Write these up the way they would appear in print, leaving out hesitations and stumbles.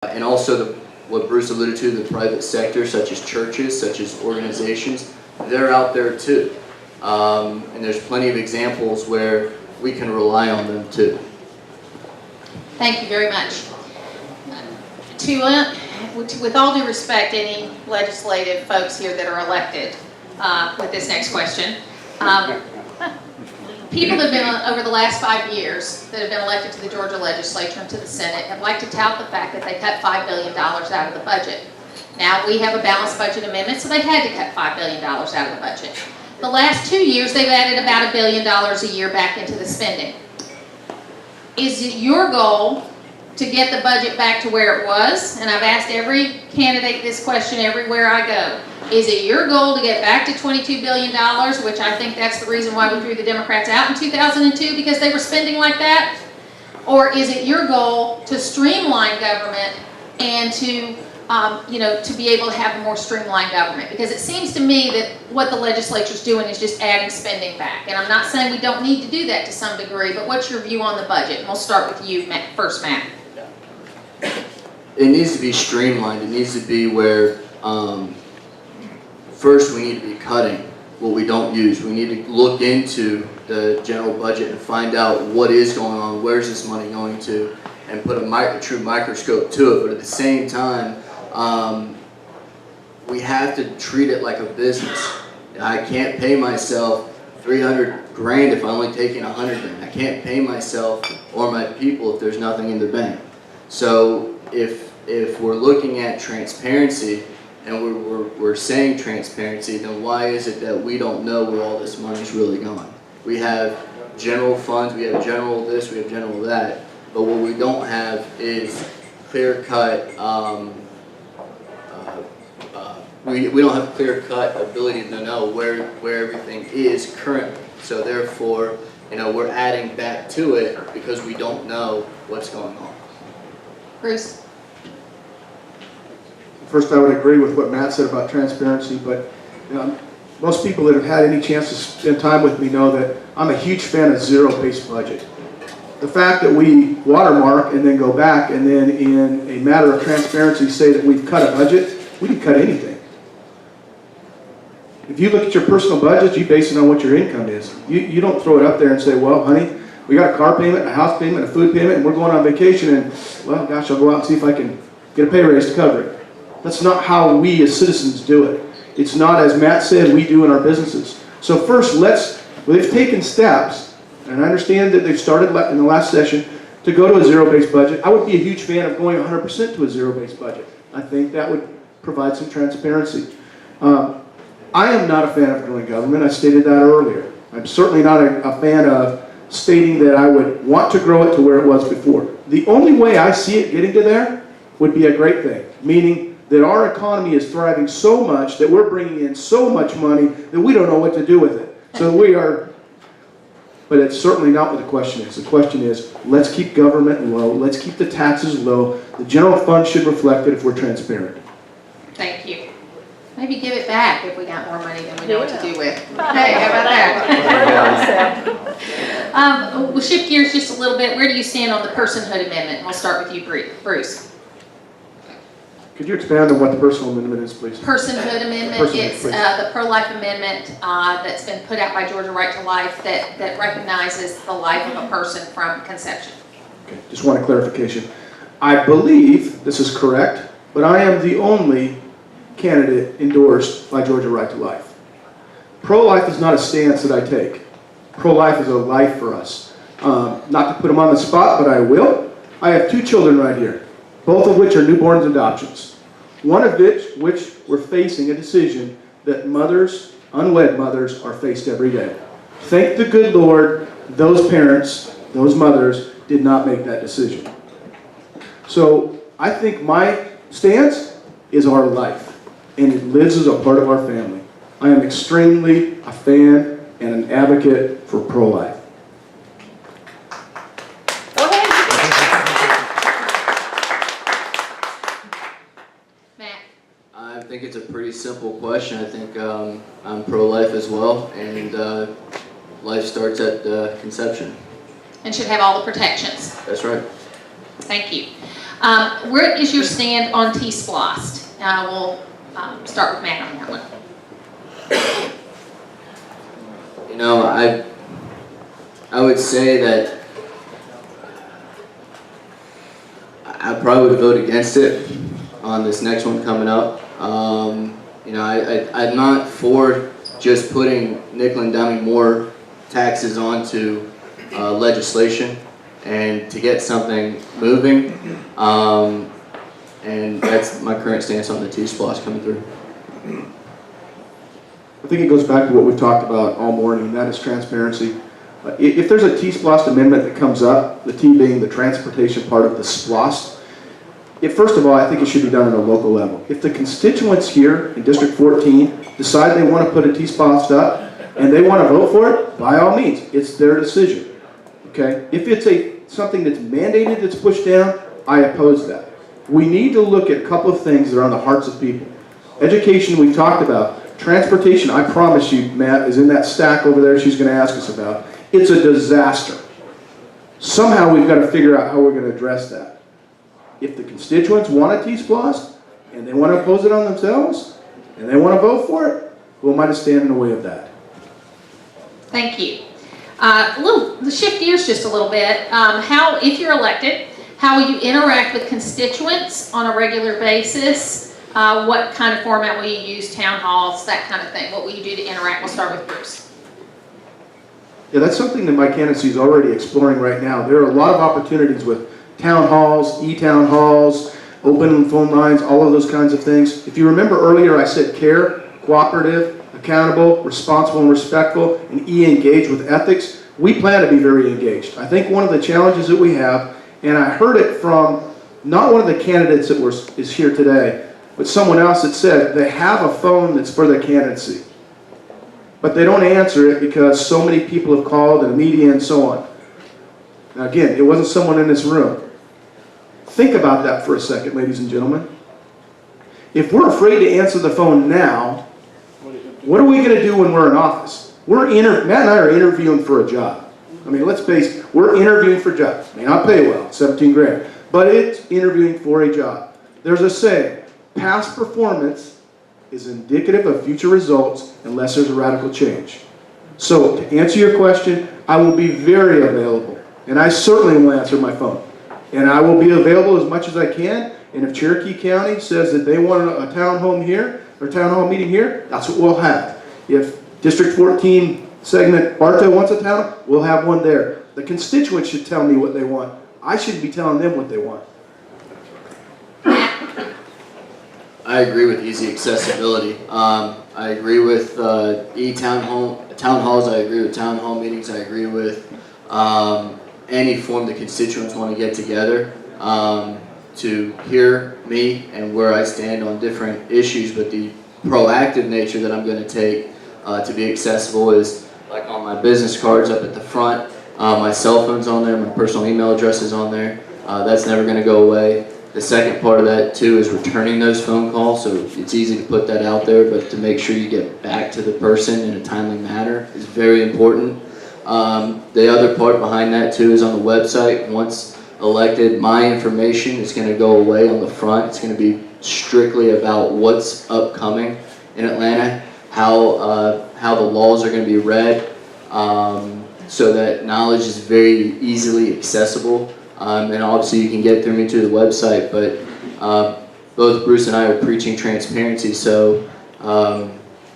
And also what Bruce alluded to, the private sector, such as churches, such as organizations, they're out there too. And there's plenty of examples where we can rely on them too. Thank you very much. With all due respect, any legislative folks here that are elected, with this next question, people that have been, over the last 5 years, that have been elected to the Georgia legislature and to the Senate have liked to tout the fact that they cut $5 billion out of the budget. Now, we have a balanced budget amendment, so they had to cut $5 billion out of the budget. The last 2 years, they've added about $1 billion a year back into the spending. Is it your goal to get the budget back to where it was? And I've asked every candidate this question everywhere I go. Is it your goal to get back to $22 billion, which I think that's the reason why we threw the Democrats out in 2002, because they were spending like that? Or is it your goal to streamline government and to, to be able to have a more streamlined government? Because it seems to me that what the legislature's doing is just adding spending back. And I'm not saying we don't need to do that to some degree, but what's your view on the budget? And we'll start with you first, Matt. It needs to be streamlined. It needs to be where first we need to be cutting what we don't use. We need to look into the general budget and find out what is going on, where's this money going to, and put a true microscope to it. But at the same time, we have to treat it like a business. I can't pay myself $300 grand if I'm only taking $100 grand. I can't pay myself or my people if there's nothing in the bank. So if we're looking at transparency and we're saying transparency, then why is it that we don't know where all this money's really going? We have general funds, we have general this, we have general that, but what we don't have is clear-cut, we don't have clear-cut ability to know where everything is currently. So therefore, we're adding back to it because we don't know what's going on. Bruce? First, I would agree with what Matt said about transparency, but most people that have had any chance to spend time with me know that I'm a huge fan of zero-based budget. The fact that we watermark and then go back and then in a matter of transparency say that we've cut a budget, we didn't cut anything. If you look at your personal budget, you base it on what your income is. You don't throw it up there and say, well, honey, we got a car payment, a house payment, a food payment, and we're going on vacation, and, well, gosh, I'll go out and see if I can get a pay raise to cover it. That's not how we as citizens do it. It's not, as Matt said, we do in our businesses. So first, they've taken steps, and I understand that they've started in the last session to go to a zero-based budget. I would be a huge fan of going 100% to a zero-based budget. I think that would provide some transparency. I am not a fan of growing government. I stated that earlier. I'm certainly not a fan of stating that I would want to grow it to where it was before. The only way I see it getting to there would be a great thing, meaning that our economy is thriving so much that we're bringing in so much money that we don't know what to do with it. So but it's certainly not what the question is. The question is, let's keep government low, let's keep the taxes low. The general fund should reflect it if we're transparent. Thank you. Maybe give it back if we got more money than we know what to do with. Hey, how about that? We'll shift gears just a little bit. Where do you stand on the personhood amendment? And we'll start with you, Bruce. Could you expand on what the personal amendment is, please? Personhood amendment. It's the pro-life amendment that's been put out by Georgia Right to Life that recognizes the life of a person from conception. Okay, just want a clarification. I believe this is correct, but I am the only candidate endorsed by Georgia Right to Life. Pro-life is not a stance that I take. Pro-life is a life for us. Not to put them on the spot, but I will. I have 2 children right here, both of which are newborns and adoptions. One of which we're facing a decision that mothers, unwed mothers, are faced every day. Thank the good Lord, those parents, those mothers, did not make that decision. So I think my stance is our life, and it lives as a part of our family. I am extremely a fan and an advocate for pro-life. Matt? I think it's a pretty simple question. I think I'm pro-life as well, and life starts at conception. And should have all the protections. That's right. Thank you. Where is your stand on T-Splost? We'll start with Matt on that one. You know, I would say that I probably would vote against it on this next one coming up. You know, I'm not for just putting nickel and diming more taxes onto legislation and to get something moving. And that's my current stance on the T-Splosh coming through. I think it goes back to what we've talked about all morning, and that is transparency. If there's a T-Splost amendment that comes up, the T being the transportation part of the SPLOST, first of all, I think it should be done at a local level. If the constituents here in District 14 decide they want to put a T-Splost up and they want to vote for it, by all means, it's their decision. Okay? If it's something that's mandated, that's pushed down, I oppose that. We need to look at a couple of things that are on the hearts of people. Education, we've talked about. Transportation, I promise you, Matt, is in that stack over there she's going to ask us about. It's a disaster. Somehow we've got to figure out how we're going to address that. If the constituents want a T-Splost and they want to impose it on themselves and they want to vote for it, who am I to stand in the way of that? Thank you. Shift gears just a little bit. If you're elected, how will you interact with constituents on a regular basis? What kind of format will you use? Town halls, that kind of thing. What will you do to interact? We'll start with Bruce. Yeah, that's something that my candidacy is already exploring right now. There are a lot of opportunities with town halls, e-town halls, open phone lines, all of those kinds of things. If you remember earlier, I said care, cooperative, accountable, responsible and respectful, and engage with ethics. We plan to be very engaged. I think one of the challenges that we have, and I heard it from not one of the candidates that is here today, but someone else that said they have a phone that's for their candidacy, but they don't answer it because so many people have called and the media and so on. Now again, it wasn't someone in this room. Think about that for a second, ladies and gentlemen. If we're afraid to answer the phone now, what are we going to do when we're in office? Matt and I are interviewing for a job. I mean, let's face it, we're interviewing for jobs. May not pay well, 17 grand, but it's interviewing for a job. There's a saying, past performance is indicative of future results unless there's a radical change. So, to answer your question, I will be very available, and I certainly will answer my phone. And I will be available as much as I can, and if Cherokee County says that they want a town hall here, or town hall meeting here, that's what we'll have. If District 14 segment Bartow wants a town, we'll have one there. The constituents should tell me what they want. I shouldn't be telling them what they want. I agree with easy accessibility. I agree with town halls. I agree with town hall meetings. I agree with any form the constituents want to get together to hear me and where I stand on different issues. But the proactive nature that I'm going to take to be accessible is like on my business cards up at the front. My cell phone's on there. My personal email address is on there. That's never going to go away. The second part of that too is returning those phone calls, so it's easy to put that out there, but to make sure you get back to the person in a timely manner is very important. The other part behind that too is on the website. Once elected, my information is going to go away on the front. It's going to be strictly about what's upcoming in Atlanta, how the laws are going to be read, so that knowledge is very easily accessible. And obviously you can get through me to the website, but both Bruce and I are preaching transparency, so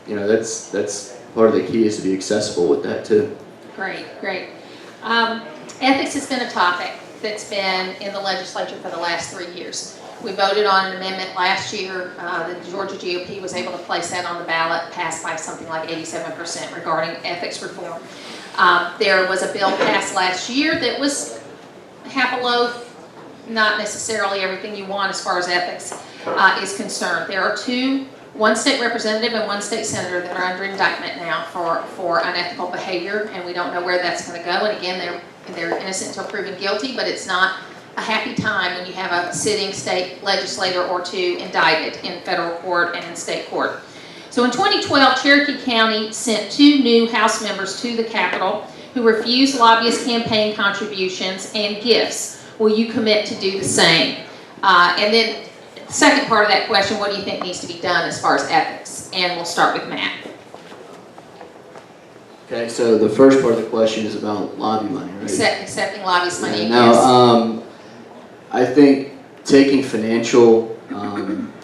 you know, that's part of the key is to be accessible with that too. Great. Ethics has been a topic that's been in the legislature for the last 3 years. We voted on an amendment last year. The Georgia GOP was able to place that on the ballot, passed by something like 87% regarding ethics reform. There was a bill passed last year that was half a loaf, not necessarily everything you want as far as ethics is concerned. There are one state representative and one state senator that are under indictment now for unethical behavior, and we don't know where that's going to go. And again, they're innocent until proven guilty, but it's not a happy time when you have a sitting state legislator or two indicted in federal court and in state court. So in 2012, Cherokee County sent 2 new House members to the Capitol who refused lobbyist campaign contributions and gifts. Will you commit to do the same? And then the second part of that question, what do you think needs to be done as far as ethics? And we'll start with Matt. Okay, so the first part of the question is about lobby money, right? Accepting lobbyist money, yes. Now, I think taking financial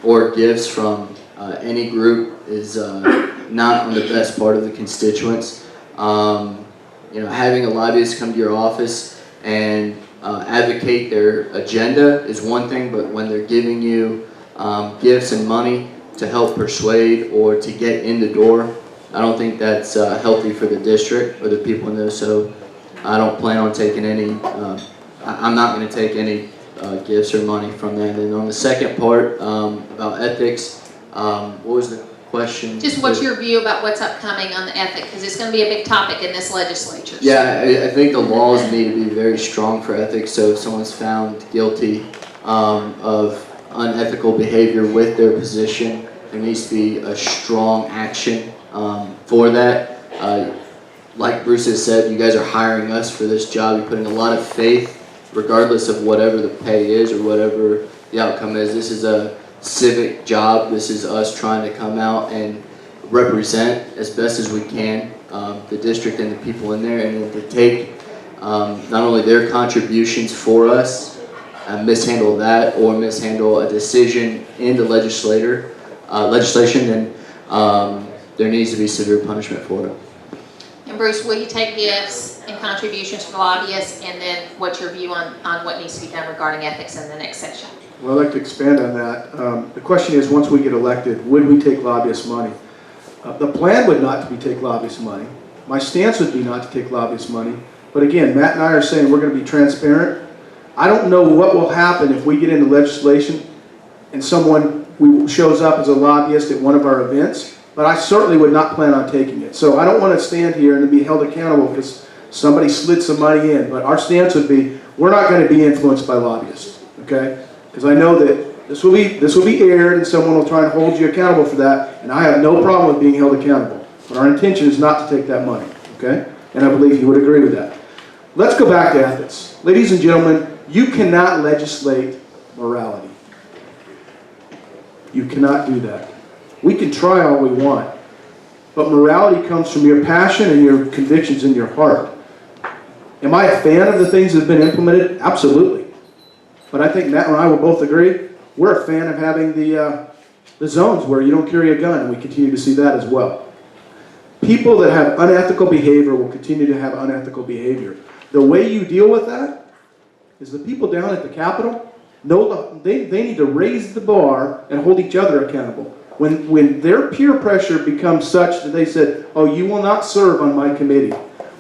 or gifts from any group is not on the best part of the constituents. Having a lobbyist come to your office and advocate their agenda is one thing, but when they're giving you gifts and money to help persuade or to get in the door, I don't think that's healthy for the district or the people in there. So I don't plan on taking any. I'm not going to take any gifts or money from them. And on the second part about ethics, what was the question? Just what's your view about what's upcoming on the ethic? Because it's going to be a big topic in this legislature. Yeah, I think the laws need to be very strong for ethics. So if someone's found guilty of unethical behavior with their position, there needs to be a strong action for that. Like Bruce has said, you guys are hiring us for this job. You put in a lot of faith, regardless of whatever the pay is or whatever the outcome is. This is a civic job. This is us trying to come out and represent as best as we can the district and the people in there, and to take not only their contributions for us and mishandle that or mishandle a decision in the legislation, then there needs to be severe punishment for it. And Bruce, will you take gifts and contributions from lobbyists, and then what's your view on what needs to be done regarding ethics in the next session? Well, I'd like to expand on that. The question is, once we get elected, would we take lobbyist money? The plan would not to be take lobbyist money. My stance would be not to take lobbyist money. But again, Matt and I are saying we're going to be transparent. I don't know what will happen if we get into legislation and someone shows up as a lobbyist at one of our events, but I certainly would not plan on taking it. So I don't want to stand here and be held accountable because somebody slid some money in. But our stance would be, we're not going to be influenced by lobbyists, okay? Because I know that this will be aired and someone will try and hold you accountable for that, and I have no problem with being held accountable. But our intention is not to take that money, okay? And I believe you would agree with that. Let's go back to ethics. Ladies and gentlemen, you cannot legislate morality. You cannot do that. We can try all we want, but morality comes from your passion and your convictions in your heart. Am I a fan of the things that have been implemented? Absolutely. But I think Matt and I will both agree, we're a fan of having the zones where you don't carry a gun, and we continue to see that as well. People that have unethical behavior will continue to have unethical behavior. The way you deal with that is the people down at the Capitol know they need to raise the bar and hold each other accountable. When their peer pressure becomes such that they said, oh, you will not serve on my committee,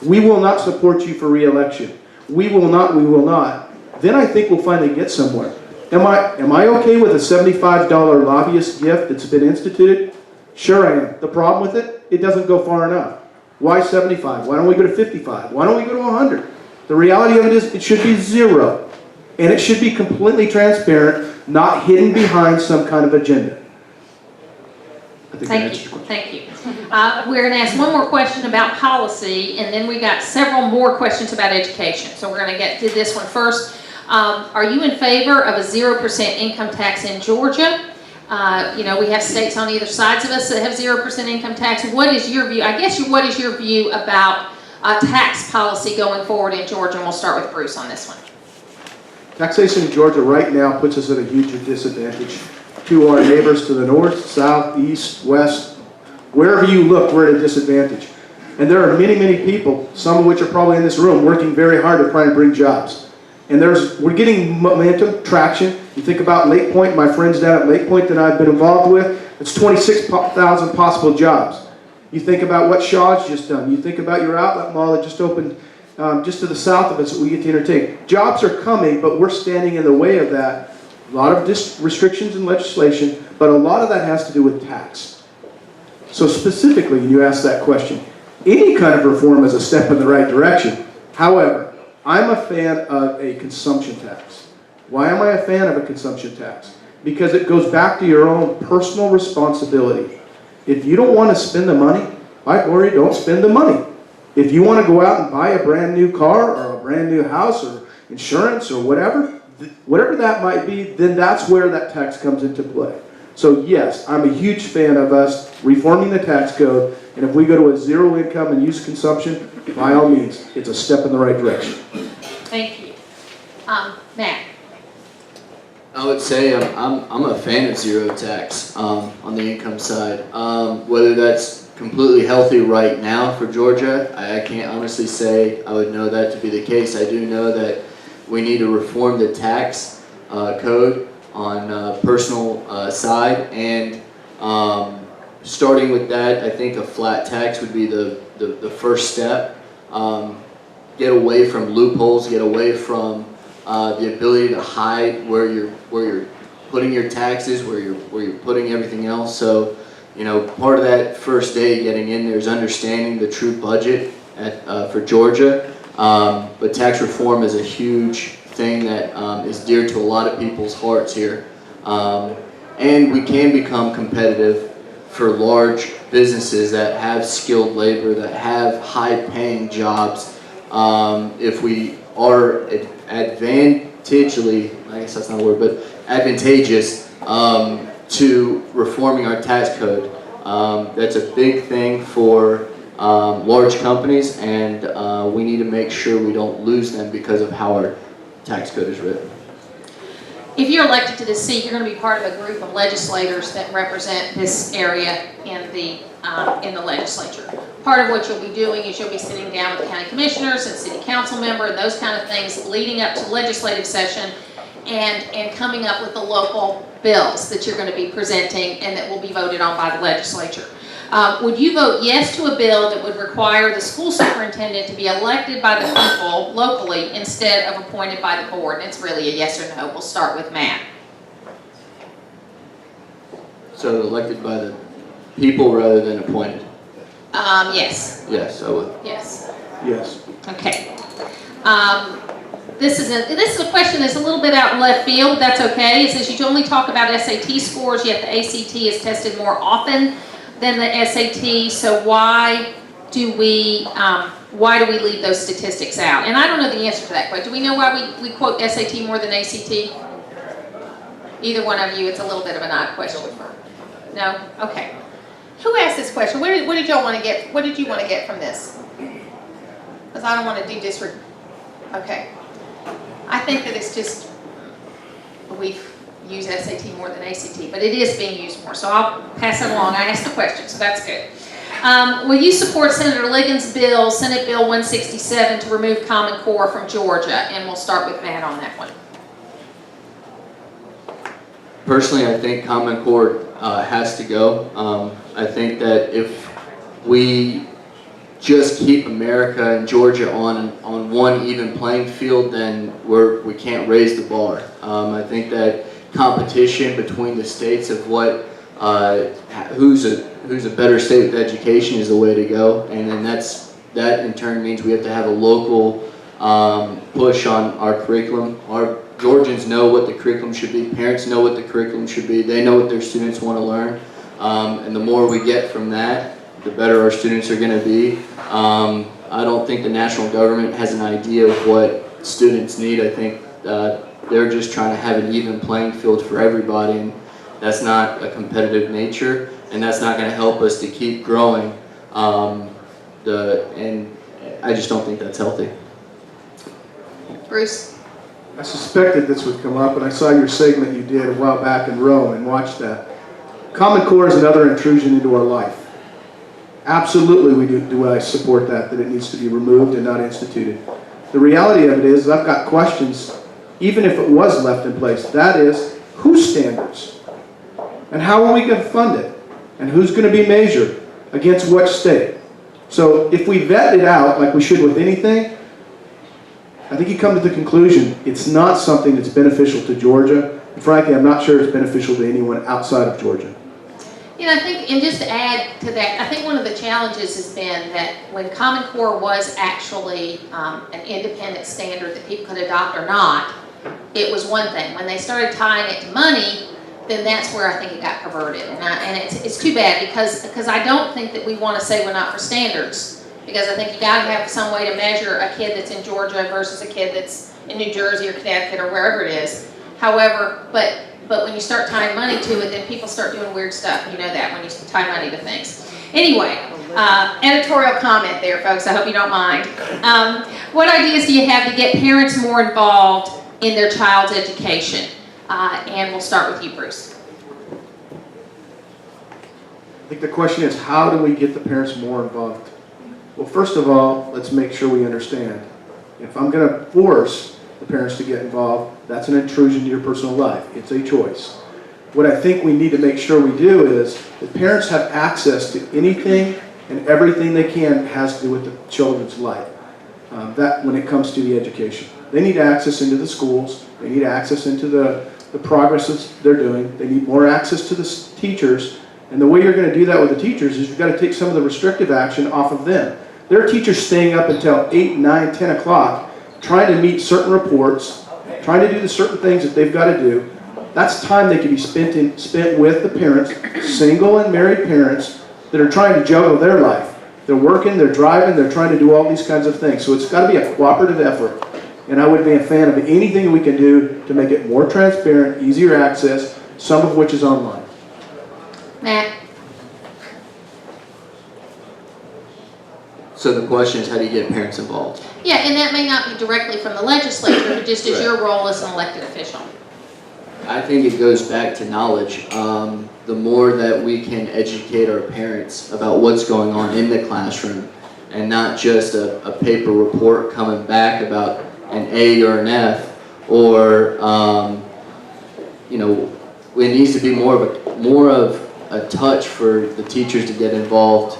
we will not support you for re-election, we will not, then I think we'll finally get somewhere. Am I okay with a $75 lobbyist gift that's been instituted? Sure I am. The problem with it, it doesn't go far enough. Why 75? Why don't we go to 55? Why don't we go to 100? The reality of it is it should be 0. And it should be completely transparent, not hidden behind some kind of agenda. Thank you. Thank you. We're going to ask one more question about policy, and then we got several more questions about education. So we're going to get to this one first. Are you in favor of a 0% income tax in Georgia? We have states on either sides of us that have 0% income tax. What is your view? I guess what is your view about tax policy going forward in Georgia? And we'll start with Bruce on this one. Taxation in Georgia right now puts us at a huge disadvantage to our neighbors to the north, south, east, west. Wherever you look, we're at a disadvantage. And there are many, many people, some of which are probably in this room, working very hard to try and bring jobs. And we're getting momentum, traction. You think about Lake Point, my friends down at Lake Point that I've been involved with, it's 26,000 possible jobs. You think about what Shaw's just done. You think about your outlet mall that just opened just to the south of us that we get to entertain. Jobs are coming, but we're standing in the way of that. A lot of restrictions and legislation, but a lot of that has to do with tax. So specifically, you asked that question. Any kind of reform is a step in the right direction. However, I'm a fan of a consumption tax. Why am I a fan of a consumption tax? Because it goes back to your own personal responsibility. If you don't want to spend the money, by glory, don't spend the money. If you want to go out and buy a brand new car or a brand new house or insurance or whatever, whatever that might be, then that's where that tax comes into play. So yes, I'm a huge fan of us reforming the tax code, and if we go to a zero income and use consumption, by all means, it's a step in the right direction. Thank you. Matt? I would say I'm a fan of zero tax on the income side. Whether that's completely healthy right now for Georgia, I can't honestly say I would know that to be the case. I do know that we need to reform the tax code on personal side, and starting with that, I think a flat tax would be the first step. Get away from loopholes, get away from the ability to hide where you're putting your taxes, where you're putting everything else. So, you know, part of that first day getting in there is understanding the true budget for Georgia. But tax reform is a huge thing that is dear to a lot of people's hearts here. And we can become competitive for large businesses that have skilled labor, that have high-paying jobs. If we are advantageously, I guess that's not a word, but advantageous to reforming our tax code. That's a big thing for large companies, and we need to make sure we don't lose them because of how our tax code is written. If you're elected to this seat, you're going to be part of a group of legislators that represent this area in the legislature. Part of what you'll be doing is you'll be sitting down with county commissioners and city council member and those kind of things leading up to legislative session and coming up with the local bills that you're going to be presenting and that will be voted on by the legislature. Would you vote yes to a bill that would require the school superintendent to be elected by the people locally instead of appointed by the board? And it's really a yes or no. We'll start with Matt. So elected by the people rather than appointed? Yes. Yes, I would. Yes. Yes. Okay. This is a question that's a little bit out in left field. That's okay. It says you only talk about SAT scores, yet the ACT is tested more often than the SAT. So why do we leave those statistics out? And I don't know the answer to that question. Do we know why we quote SAT more than ACT? Either one of you, it's a little bit of an odd question. No? Okay. Who asked this question? What did y'all want to get? What did you want to get from this? Because I don't want to do disregard. Okay. I think that it's just we use SAT more than ACT, but it is being used more. So I'll pass it along. I asked the question, so that's good. Will you support Senator Liggins' bill, Senate Bill 167, to remove Common Core from Georgia? And we'll start with Matt on that one. Personally, I think Common Core has to go. I think that if we just keep America and Georgia on one even playing field, then we can't raise the bar. I think that competition between the states of what who's a better state with education is the way to go, and then that in turn means we have to have a local push on our curriculum. Our Georgians know what the curriculum should be. Parents know what the curriculum should be. They know what their students want to learn, and the more we get from that, the better our students are going to be. I don't think the national government has an idea of what students need. I think they're just trying to have an even playing field for everybody, and that's not a competitive nature, and that's not going to help us to keep growing. And I just don't think that's healthy. Bruce? I suspected this would come up, and I saw your segment you did a while back in Rome and watched that. Common Core is another intrusion into our life. Absolutely, do I support that it needs to be removed and not instituted. The reality of it is I've got questions, even if it was left in place. That is, whose standards? And how are we going to fund it? And who's going to be measured against what state? So if we vet it out like we should with anything, I think you come to the conclusion it's not something that's beneficial to Georgia. And frankly, I'm not sure it's beneficial to anyone outside of Georgia. You know, I think, and just to add to that, I think one of the challenges has been that when Common Core was actually an independent standard that people could adopt or not, it was one thing. When they started tying it to money, then that's where I think it got perverted. And it's too bad because I don't think that we want to say we're not for standards. Because I think you got to have some way to measure a kid that's in Georgia versus a kid that's in New Jersey or Connecticut or wherever it is. However, but when you start tying money to it, then people start doing weird stuff. You know that when you tie money to things. Anyway, editorial comment there, folks. I hope you don't mind. What ideas do you have to get parents more involved in their child's education? And we'll start with you, Bruce. I think the question is, how do we get the parents more involved? Well, first of all, let's make sure we understand. If I'm going to force the parents to get involved, that's an intrusion into your personal life. It's a choice. What I think we need to make sure we do is that parents have access to anything and everything they can that has to do with the children's life. That when it comes to the education. They need access into the schools. They need access into the progresses they're doing. They need more access to the teachers. And the way you're going to do that with the teachers is you've got to take some of the restrictive action off of them. There are teachers staying up until 8, 9, 10 o'clock trying to meet certain reports, trying to do the certain things that they've got to do. That's time they can be spent with the parents, single and married parents that are trying to juggle their life. They're working, they're driving, they're trying to do all these kinds of things. So it's got to be a cooperative effort. And I would be a fan of anything we can do to make it more transparent, easier access, some of which is online. Matt? So the question is, how do you get parents involved? Yeah, and that may not be directly from the legislature, but just as your role as an elected official. I think it goes back to knowledge. The more that we can educate our parents about what's going on in the classroom, and not just a paper report coming back about an A or an F, or it needs to be more of a touch for the teachers to get involved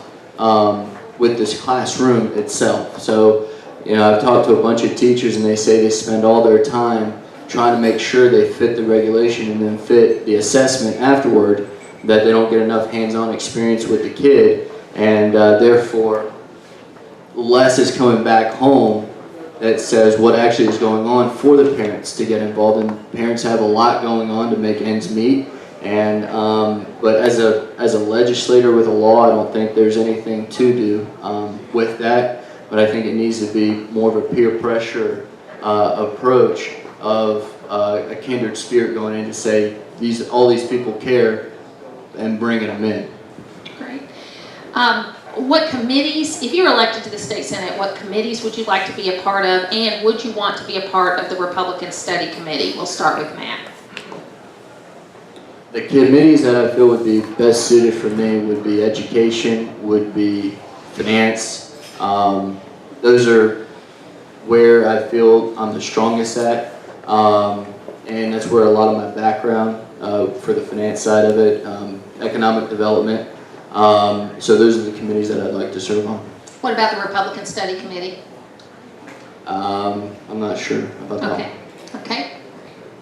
with this classroom itself. So, I've talked to a bunch of teachers, and they say they spend all their time trying to make sure they fit the regulation and then fit the assessment afterward, that they don't get enough hands-on experience with the kid, and therefore less is coming back home that says what actually is going on for the parents to get involved. And parents have a lot going on to make ends meet, and but as a legislator with a law, I don't think there's anything to do with that, but I think it needs to be more of a peer pressure approach of a kindred spirit going in to say all these people care, and bringing them in. Great. What committees, if you're elected to the state senate, what committees would you like to be a part of, and would you want to be a part of the Republican Study Committee? We'll start with Matt. The committees that I feel would be best suited for me would be education, would be finance. Those are where I feel I'm the strongest at, and that's where a lot of my background for the finance side of it, economic development. So those are the committees that I'd like to serve on. What about the Republican Study Committee? I'm not sure about that. Okay. Okay.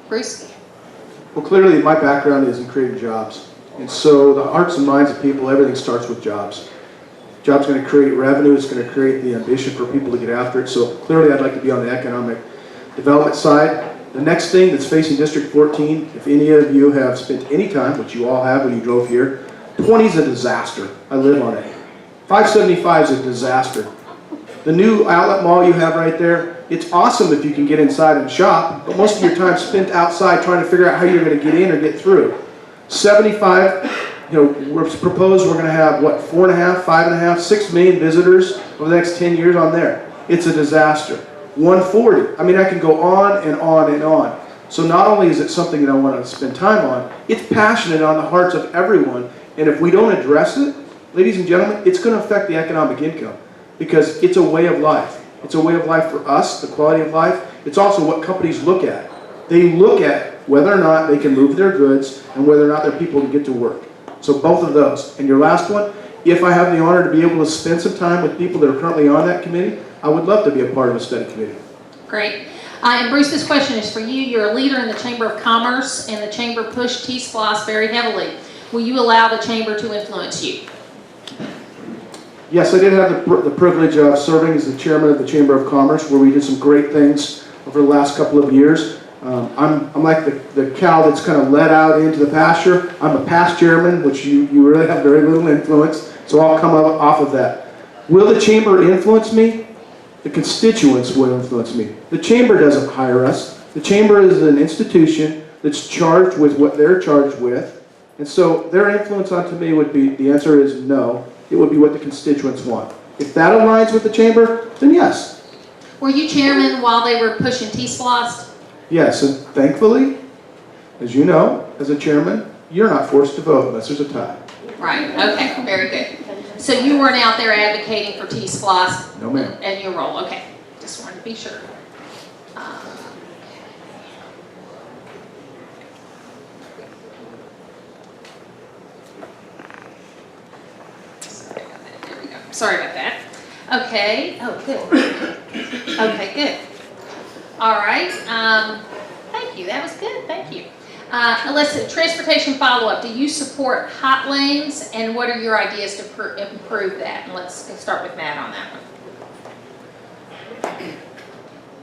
Bruce? Well, clearly my background is in creating jobs. And so the hearts and minds of people, everything starts with jobs. Jobs going to create revenue, it's going to create the ambition for people to get after it. So clearly I'd like to be on the economic development side. The next thing that's facing District 14, if any of you have spent any time, which you all have when you drove here, 20 is a disaster. I live on it. 575 is a disaster. The new outlet mall you have right there, it's awesome if you can get inside and shop, but most of your time spent outside trying to figure out how you're going to get in or get through. 75, we're proposed we're going to have, 4.5, 5.5, 6 million visitors over the next 10 years on there. It's a disaster. 140, I can go on and on and on. So not only is it something that I want to spend time on, it's passionate on the hearts of everyone. And if we don't address it, ladies and gentlemen, it's going to affect the economic income, because it's a way of life. It's a way of life for us, the quality of life. It's also what companies look at. They look at whether or not they can move their goods and whether or not their people can get to work. So both of those. And your last one, if I have the honor to be able to spend some time with people that are currently on that committee, I would love to be a part of a study committee. Great. And Bruce, this question is for you. You're a leader in the Chamber of Commerce, and the Chamber pushed T-SPLOST very heavily. Will you allow the Chamber to influence you? Yes, I did have the privilege of serving as the chairman of the Chamber of Commerce, where we did some great things over the last couple of years. I'm like the cow that's kind of let out into the pasture. I'm a past chairman, which you really have very little influence, so I'll come off of that. Will the Chamber influence me? The constituents will influence me. The chamber doesn't hire us. The chamber is an institution that's charged with what they're charged with. And so their influence onto me would be, the answer is no. It would be what the constituents want. If that aligns with the chamber, then yes. Were you chairman while they were pushing T-Splost? Yes, and thankfully, as you know, as a chairman, you're not forced to vote unless there's a tie. Right, okay, very good. So you weren't out there advocating for T-Splost? No, ma'am. And your role, okay. Just wanted to be sure. Sorry about that. Okay. Oh, good. Okay, good. All right. Thank you. That was good. Thank you. Let's see. Transportation follow-up. Do you support hot lanes, and what are your ideas to improve that? And let's start with Matt on that one.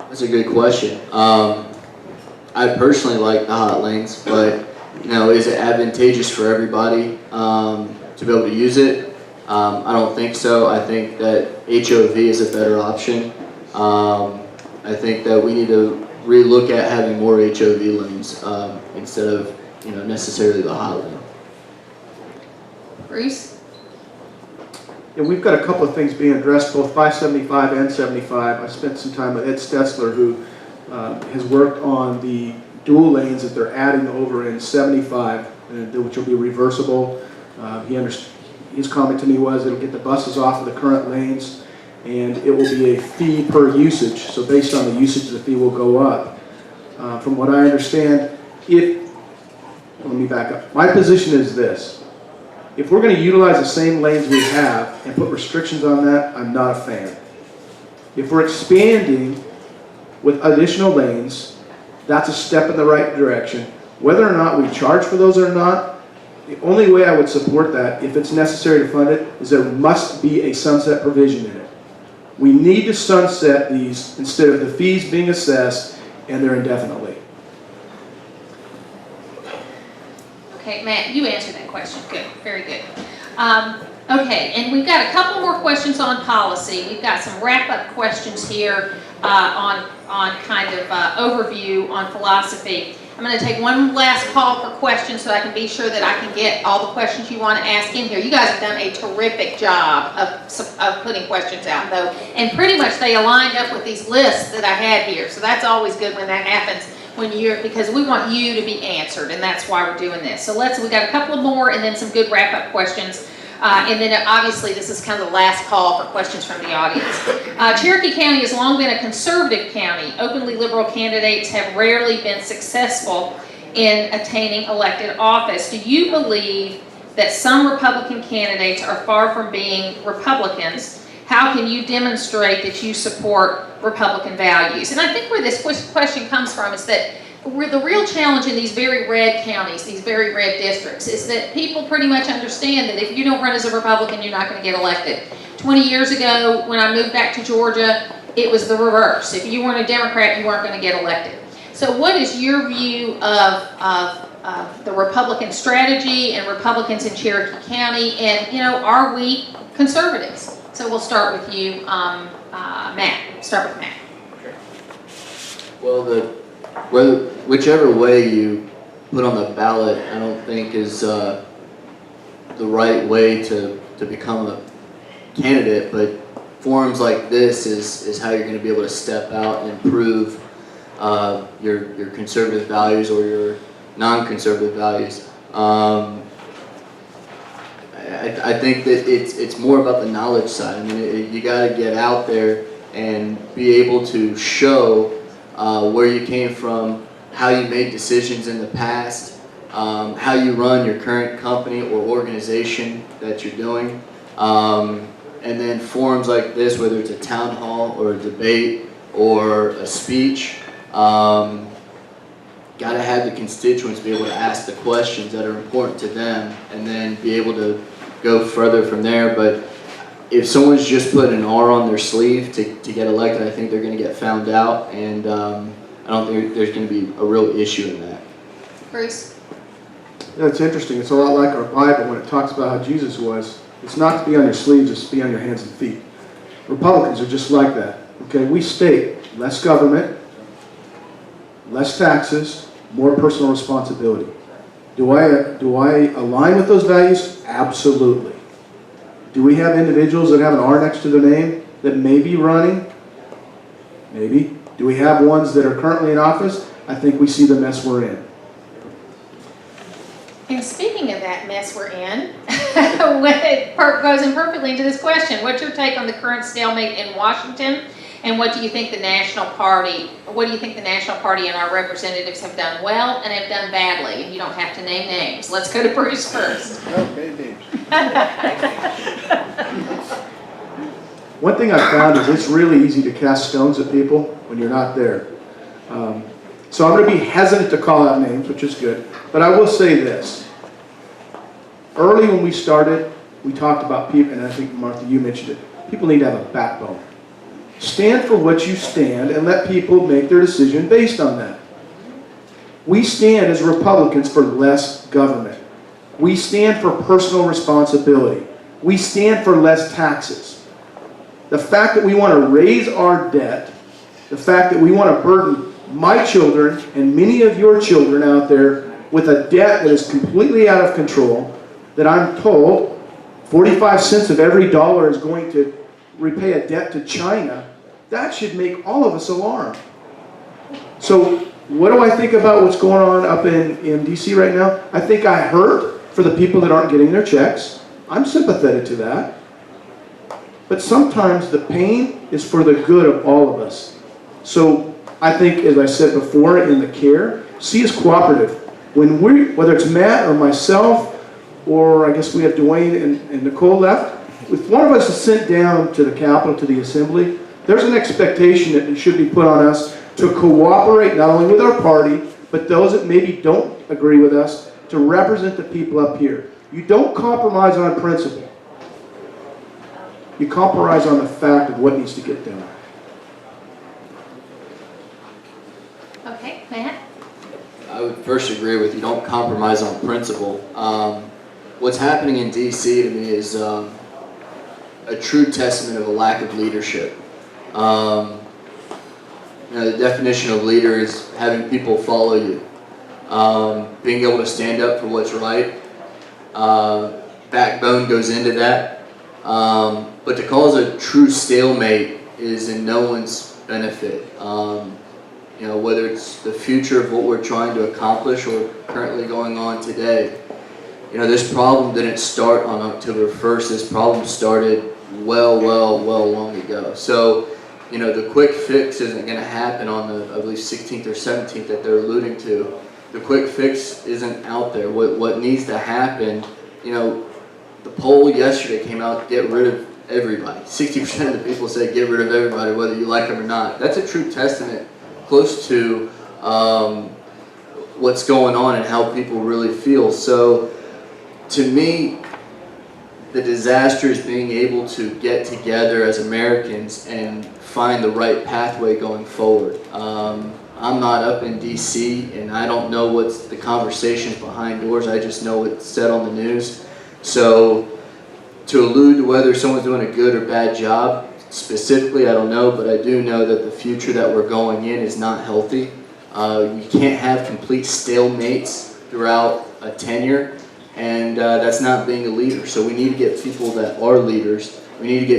That's a good question. I personally like the hot lanes, but is it advantageous for everybody to be able to use it? I don't think so. I think that HOV is a better option. I think that we need to relook at having more HOV lanes instead of necessarily the hot lane. Bruce? Yeah, we've got a couple of things being addressed, both 575 and 75. I spent some time with Ed Stetzler, who has worked on the dual lanes that they're adding over in 75, which will be reversible. His comment to me was it'll get the buses off of the current lanes, and it will be a fee per usage. So based on the usage, the fee will go up. From what I understand, let me back up. My position is this. If we're going to utilize the same lanes we have and put restrictions on that, I'm not a fan. If we're expanding with additional lanes, that's a step in the right direction. Whether or not we charge for those or not, the only way I would support that, if it's necessary to fund it, is there must be a sunset provision in it. We need to sunset these instead of the fees being assessed and they're indefinitely. Okay, Matt, you answered that question. Good, very good. Okay, and we've got a couple more questions on policy. We've got some wrap-up questions here on kind of overview on philosophy. I'm going to take one last call for questions so I can be sure that I can get all the questions you want to ask in here. You guys have done a terrific job of putting questions out, though, and pretty much they aligned up with these lists that I had here. So that's always good when that happens, because we want you to be answered, and that's why we're doing this. So we got a couple more and then some good wrap-up questions. And then obviously this is kind of the last call for questions from the audience. Cherokee County has long been a conservative county. Openly liberal candidates have rarely been successful in attaining elected office. Do you believe that some Republican candidates are far from being Republicans? How can you demonstrate that you support Republican values? And I think where this question comes from is that the real challenge in these very red counties, these very red districts, is that people pretty much understand that if you don't run as a Republican, you're not going to get elected. 20 years ago, when I moved back to Georgia, it was the reverse. If you weren't a Democrat, you weren't going to get elected. So what is your view of the Republican strategy and Republicans in Cherokee County? And, are we conservatives? So we'll start with you, Matt. Start with Matt. Well, whichever way you put on the ballot, I don't think is the right way to become a candidate, but forums like this is how you're going to be able to step out and prove your conservative values or your non-conservative values. I think that it's more about the knowledge side. I mean, you got to get out there and be able to show where you came from, how you made decisions in the past, how you run your current company or organization that you're doing. And then forums like this, whether it's a town hall or a debate or a speech, got to have the constituents be able to ask the questions that are important to them and then be able to go further from there. But if someone's just put an R on their sleeve to get elected, I think they're going to get found out, and I don't think there's going to be a real issue in that. Bruce? Yeah, it's interesting. It's a lot like our Bible when it talks about how Jesus was. It's not to be on your sleeves, it's to be on your hands and feet. Republicans are just like that. Okay, we state less government, less taxes, more personal responsibility. Do I align with those values? Absolutely. Do we have individuals that have an R next to their name that may be running? Maybe. Do we have ones that are currently in office? I think we see the mess we're in. And speaking of that mess we're in, it goes in perfectly into this question. What's your take on the current stalemate in Washington? And what do you think the National Party and our representatives have done well and have done badly? And you don't have to name names. Let's go to Bruce first. One thing I've found is it's really easy to cast stones at people when you're not there. So I'm going to be hesitant to call out names, which is good. But I will say this. Early when we started, we talked about people, and I think, Martha, you mentioned it. People need to have a backbone. Stand for what you stand and let people make their decision based on that. We stand as Republicans for less government. We stand for personal responsibility. We stand for less taxes. The fact that we want to raise our debt, the fact that we want to burden my children and many of your children out there with a debt that is completely out of control, that I'm told 45 cents of every dollar is going to repay a debt to China, that should make all of us alarmed. So what do I think about what's going on up in D.C. right now? I think I hurt for the people that aren't getting their checks. I'm sympathetic to that. But sometimes the pain is for the good of all of us. So I think, as I said before, in the care, see as cooperative. When whether it's Matt or myself, or I guess we have Dwayne and Nicole left, if one of us is sent down to the Capitol, to the Assembly, there's an expectation that should be put on us to cooperate not only with our party, but those that maybe don't agree with us, to represent the people up here. You don't compromise on principle. You compromise on the fact of what needs to get done. Okay, Matt? I would first agree with you, don't compromise on principle. What's happening in D.C. to me is a true testament of a lack of leadership. The definition of leader is having people follow you, being able to stand up for what's right. Backbone goes into that, but to cause a true stalemate is in no one's benefit. Whether it's the future of what we're trying to accomplish or currently going on today. This problem didn't start on October 1st. This problem started well long ago. So, the quick fix isn't going to happen on the, I believe, 16th or 17th that they're alluding to. The quick fix isn't out there. What needs to happen, the poll yesterday came out, get rid of everybody. 60% of the people say get rid of everybody, whether you like them or not. That's a true testament close to what's going on and how people really feel. So, to me, the disaster is being able to get together as Americans and find the right pathway going forward. I'm not up in D.C. and I don't know what's the conversations behind doors. I just know what's said on the news. So to allude to whether someone's doing a good or bad job, specifically, I don't know, but I do know that the future that we're going in is not healthy. You can't have complete stalemates throughout a tenure. And that's not being a leader. So we need to get people that are leaders. We need to get